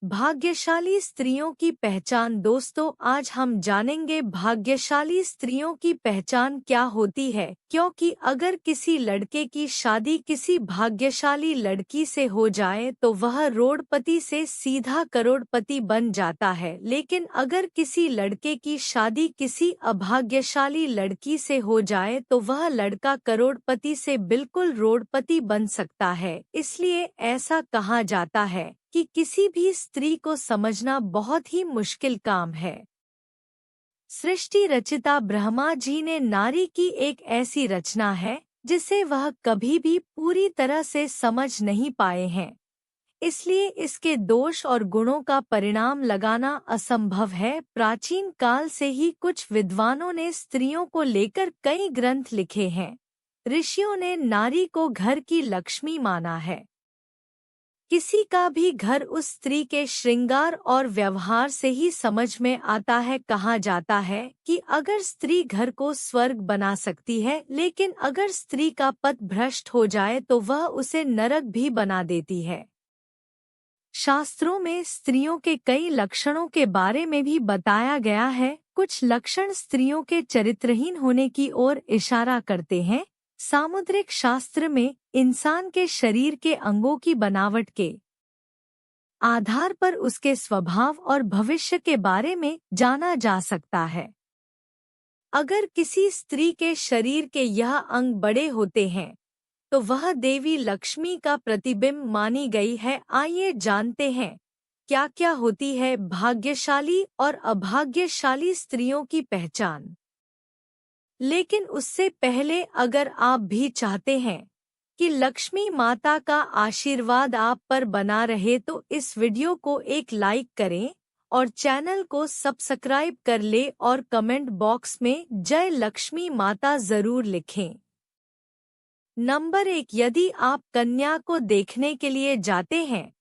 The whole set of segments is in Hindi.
भाग्यशाली स्त्रियों की पहचान। दोस्तों, आज हम जानेंगे भाग्यशाली स्त्रियों की पहचान क्या होती है, क्योंकि अगर किसी लड़के की शादी किसी भाग्यशाली लड़की से हो जाए तो वह रोडपति से सीधा करोड़पति बन जाता है, लेकिन अगर किसी लड़के की शादी किसी अभाग्यशाली लड़की से हो जाए तो वह लड़का करोड़पति से बिल्कुल रोडपति बन सकता है। इसलिए ऐसा कहा जाता है कि किसी भी स्त्री को समझना बहुत ही मुश्किल काम है। सृष्टि रचिता ब्रह्मा जी ने नारी की एक ऐसी रचना है जिसे वह कभी भी पूरी तरह से समझ नहीं पाए हैं, इसलिए इसके दोष और गुणों का परिणाम लगाना असंभव है। प्राचीन काल से ही कुछ विद्वानों ने स्त्रियों को लेकर कई ग्रंथ लिखे हैं। ऋषियों ने नारी को घर की लक्ष्मी माना है। किसी का भी घर उस स्त्री के श्रृंगार और व्यवहार से ही समझ में आता है। कहा जाता है कि अगर स्त्री घर को स्वर्ग बना सकती है, लेकिन अगर स्त्री का पथ भ्रष्ट हो जाए तो वह उसे नरक भी बना देती है। शास्त्रों में स्त्रियों के कई लक्षणों के बारे में भी बताया गया है। कुछ लक्षण स्त्रियों के चरित्रहीन होने की ओर इशारा करते हैं। सामुद्रिक शास्त्र में इंसान के शरीर के अंगों की बनावट के आधार पर उसके स्वभाव और भविष्य के बारे में जाना जा सकता है। अगर किसी स्त्री के शरीर के यह अंग बड़े होते हैं तो वह देवी लक्ष्मी का प्रतिबिंब मानी गई है। आइए जानते हैं क्या क्या होती है भाग्यशाली और अभाग्यशाली स्त्रियों की पहचान। लेकिन उससे पहले अगर आप भी चाहते हैं कि लक्ष्मी माता का आशीर्वाद आप पर बना रहे तो इस वीडियो को एक लाइक करें और चैनल को सब्सक्राइब कर ले और कमेंट बॉक्स में जय लक्ष्मी माता जरूर लिखें। नंबर 1, यदि आप कन्या को देखने के लिए जाते हैं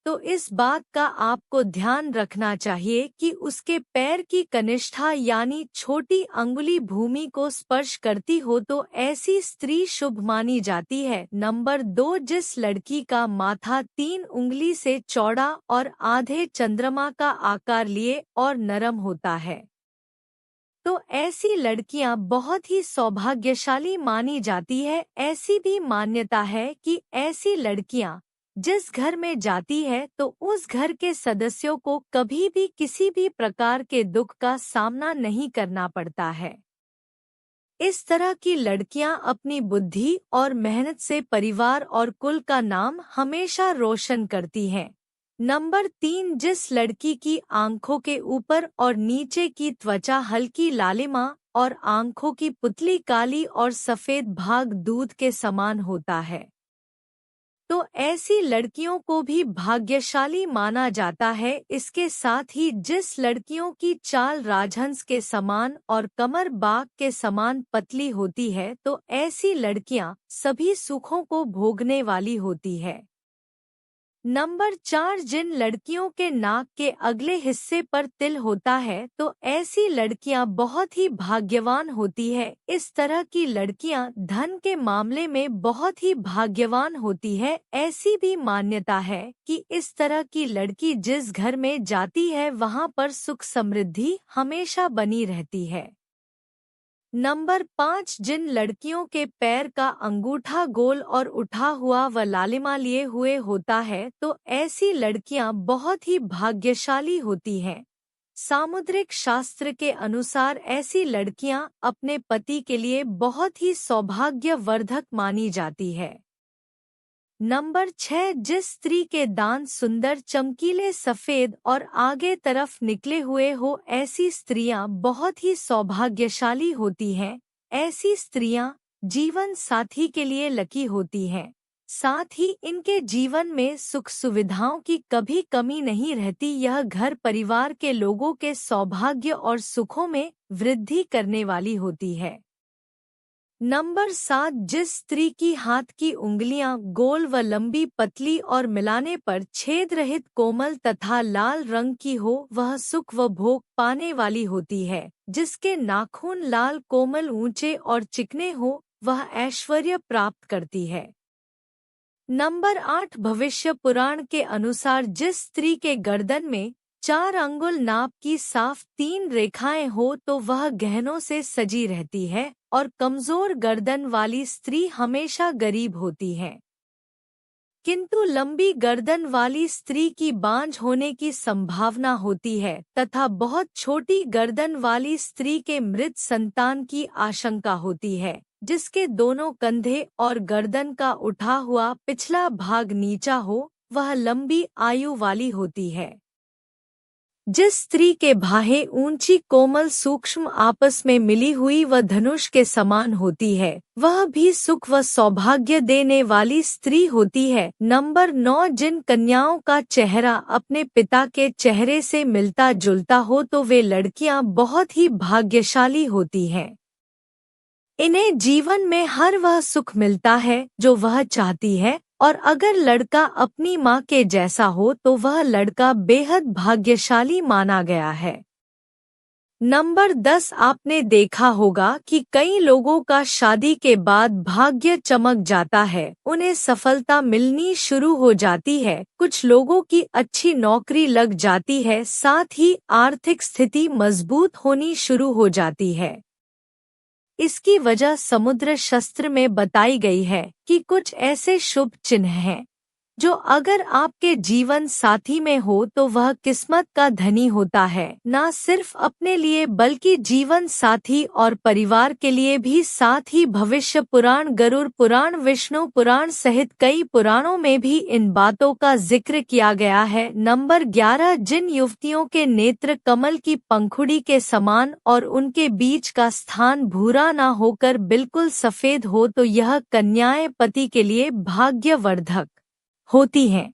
तो इस बात का आपको ध्यान रखना चाहिए कि उसके पैर की कनिष्ठा यानी छोटी अंगुली भूमि को स्पर्श करती हो तो ऐसी स्त्री शुभ मानी जाती है। नंबर 2, जिस लड़की का माथा 3 उंगली से चौड़ा और आधे चंद्रमा का आकार लिए और नरम होता है तो ऐसी लड़कियां बहुत ही सौभाग्यशाली मानी जाती है। ऐसी भी मान्यता है कि ऐसी लड़कियां जिस घर में जाती है तो उस घर के सदस्यों को कभी भी किसी भी प्रकार के दुख का सामना नहीं करना पड़ता है। इस तरह की लड़कियां अपनी बुद्धि और मेहनत से परिवार और कुल का नाम हमेशा रोशन करती हैं। नंबर 3, जिस लड़की की आंखों के ऊपर और नीचे की त्वचा हल्की लालिमा और आंखों की पुतली काली और सफेद भाग दूध के समान होता है तो ऐसी लड़कियों को भी भाग्यशाली माना जाता है। इसके साथ ही जिस लड़कियों की चाल राजहंस के समान और कमर बाघ के समान पतली होती है तो ऐसी लड़कियां सभी सुखों को भोगने वाली होती है। नंबर 4, जिन लड़कियों के नाक के अगले हिस्से पर तिल होता है तो ऐसी लड़कियां बहुत ही भाग्यवान होती है। इस तरह की लड़कियां धन के मामले में बहुत ही भाग्यवान होती है। ऐसी भी मान्यता है कि इस तरह की लड़की जिस घर में जाती है वहां पर सुख समृद्धि हमेशा बनी रहती है। नंबर 5, जिन लड़कियों के पैर का अंगूठा गोल और उठा हुआ व लालिमा लिए हुए होता है तो ऐसी लड़कियां बहुत ही भाग्यशाली होती हैं। सामुद्रिक शास्त्र के अनुसार ऐसी लड़कियां अपने पति के लिए बहुत ही सौभाग्यवर्धक मानी जाती है। नंबर 6, जिस स्त्री के दांत सुंदर चमकीले सफेद और आगे तरफ निकले हुए हो ऐसी स्त्रियां बहुत ही सौभाग्यशाली होती हैं। ऐसी स्त्रियां जीवन साथी के लिए लकी होती हैं। साथ ही इनके जीवन में सुख सुविधाओं की कभी कमी नहीं रहती। यह घर परिवार के लोगों के सौभाग्य और सुखों में वृद्धि करने वाली होती है। नंबर 7, जिस स्त्री की हाथ की उंगलियां गोल व लंबी पतली और मिलाने पर छेद रहित कोमल तथा लाल रंग की हो वह सुख व भोग पाने वाली होती है। जिसके नाखून लाल कोमल ऊंचे और चिकने हो वह ऐश्वर्य प्राप्त करती है। नंबर 8 भविष्य पुराण के अनुसार जिस स्त्री के गर्दन में 4 अंगुल नाप की साफ 3 रेखाएं हो तो वह गहनों से सजी रहती है और कमजोर गर्दन वाली स्त्री हमेशा गरीब होती है। किंतु लंबी गर्दन वाली स्त्री की बांझ होने की संभावना होती है तथा बहुत छोटी गर्दन वाली स्त्री के मृत संतान की आशंका होती है, जिसके दोनों कंधे और गर्दन का उठा हुआ पिछला भाग नीचा हो, वह लंबी आयु वाली होती है। जिस स्त्री के बाहें ऊंची कोमल सूक्ष्म आपस में मिली हुई व धनुष के समान होती है, वह भी सुख व सौभाग्य देने वाली स्त्री होती है। नंबर 9 जिन कन्याओं का चेहरा अपने पिता के चेहरे से मिलता जुलता हो तो वे लड़कियां बहुत ही भाग्यशाली होती हैं। इन्हें जीवन में हर वह सुख मिलता है जो वह चाहती है, और अगर लड़का अपनी माँ के जैसा हो तो वह लड़का बेहद भाग्यशाली माना गया है। नंबर 10 आपने देखा होगा कि कई लोगों का शादी के बाद भाग्य चमक जाता है, उन्हें सफलता मिलनी शुरू हो जाती है, कुछ लोगों की अच्छी नौकरी लग जाती है, साथ ही आर्थिक स्थिति मजबूत होनी शुरू हो जाती है। इसकी वजह समुद्र शास्त्र में बताई गई है कि कुछ ऐसे शुभ चिन्ह हैं जो अगर आपके जीवन साथी में हो तो वह किस्मत का धनी होता है, न सिर्फ अपने लिए बल्कि जीवन साथी और परिवार के लिए भी। साथ ही भविष्य पुराण, गरुड़ पुराण, विष्णु पुराण सहित कई पुराणों में भी इन बातों का जिक्र किया गया है। नंबर 11 जिन युवतियों के नेत्र कमल की पंखुड़ी के समान और उनके बीच का स्थान भूरा न होकर बिल्कुल सफेद हो तो यह कन्याएं पति के लिए भाग्यवर्धक होती हैं।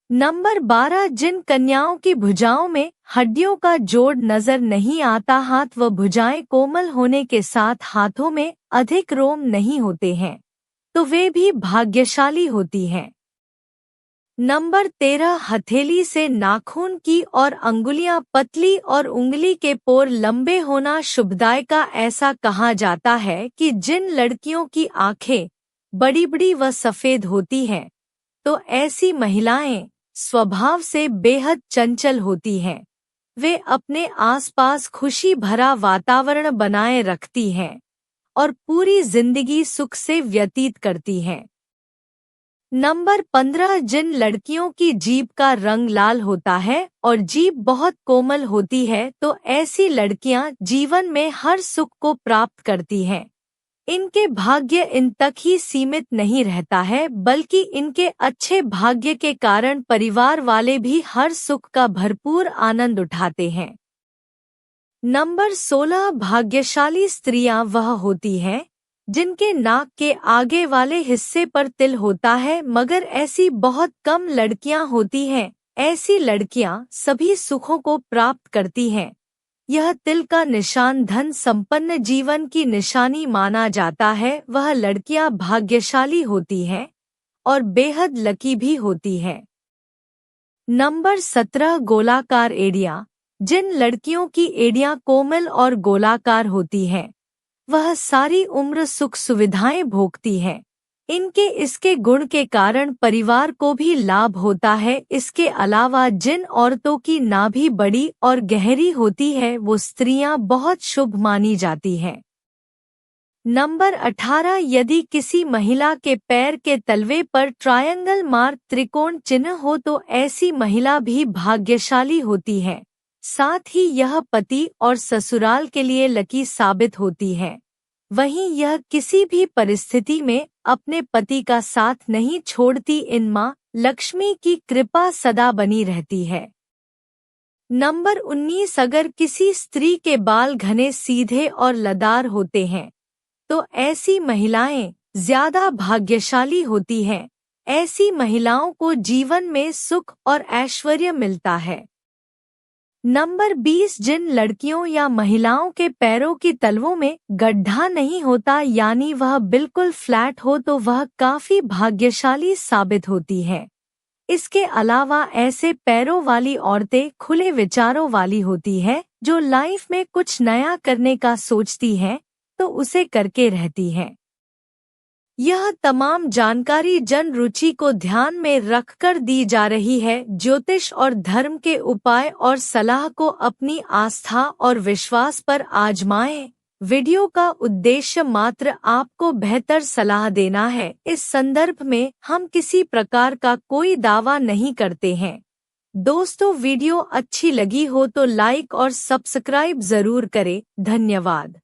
नंबर 12 जिन कन्याओं की भुजाओं में हड्डियों का जोड़ नजर नहीं आता, हाथ व भुजाएं कोमल होने के साथ हाथों में अधिक रोम नहीं होते हैं, तो वे भी भाग्यशाली होती हैं। नंबर 13 हथेली से नाखून की और अंगुलियां पतली और उंगली के पोर लंबे होना शुभदायक का। ऐसा कहा जाता है कि जिन लड़कियों की आंखें बड़ी बड़ी व सफेद होती हैं तो ऐसी महिलाएं स्वभाव से बेहद चंचल होती हैं। वे अपने आसपास खुशी भरा वातावरण बनाए रखती हैं और पूरी जिंदगी सुख से व्यतीत करती हैं। नंबर 15 जिन लड़कियों की जीभ का रंग लाल होता है और जीभ बहुत कोमल होती है तो ऐसी लड़कियां जीवन में हर सुख को प्राप्त करती हैं। इनके भाग्य इन तक ही सीमित नहीं रहता है, बल्कि इनके अच्छे भाग्य के कारण परिवार वाले भी हर सुख का भरपूर आनंद उठाते हैं। नंबर 16 भाग्यशाली स्त्रियां वह होती हैं जिनके नाक के आगे वाले हिस्से पर तिल होता है, मगर ऐसी बहुत कम लड़कियां होती हैं। ऐसी लड़कियां सभी सुखों को प्राप्त करती हैं। यह तिल का निशान धन संपन्न जीवन की निशानी माना जाता है। वह लड़कियां भाग्यशाली होती हैं और बेहद लकी भी होती हैं। नंबर 17 गोलाकार एड़ियां जिन लड़कियों की एड़ियां कोमल और गोलाकार होती हैं वह सारी उम्र सुख सुविधाएं भोगती हैं। इनके इसके गुण के कारण परिवार को भी लाभ होता है। इसके अलावा जिन औरतों की नाभि बड़ी और गहरी होती है वो स्त्रियां बहुत शुभ मानी जाती हैं। नंबर 18 यदि किसी महिला के पैर के तलवे पर ट्रायंगल मार्क त्रिकोण चिन्ह हो तो ऐसी महिला भी भाग्यशाली होती है। साथ ही यह पति और ससुराल के लिए लकी साबित होती है। वहीं यह किसी भी परिस्थिति में अपने पति का साथ नहीं छोड़ती। इन मां लक्ष्मी की कृपा सदा बनी रहती है। नंबर 19 अगर किसी स्त्री के बाल घने सीधे और लदार होते हैं तो ऐसी महिलाएं ज्यादा भाग्यशाली होती हैं। ऐसी महिलाओं को जीवन में सुख और ऐश्वर्य मिलता है। नंबर 20 जिन लड़कियों या महिलाओं के पैरों की तलवों में गड्ढा नहीं होता यानी वह बिल्कुल फ्लैट हो तो वह काफी भाग्यशाली साबित होती है। इसके अलावा ऐसे पैरों वाली औरतें खुले विचारों वाली होती है, जो लाइफ में कुछ नया करने का सोचती हैं तो उसे करके रहती हैं। यह तमाम जानकारी जन रुचि को ध्यान में रखकर दी जा रही है। ज्योतिष और धर्म के उपाय और सलाह को अपनी आस्था और विश्वास पर आजमाएं। वीडियो का उद्देश्य मात्र आपको बेहतर सलाह देना है। इस संदर्भ में हम किसी प्रकार का कोई दावा नहीं करते हैं। दोस्तों, वीडियो अच्छी लगी हो तो लाइक और सब्सक्राइब जरूर करें। धन्यवाद।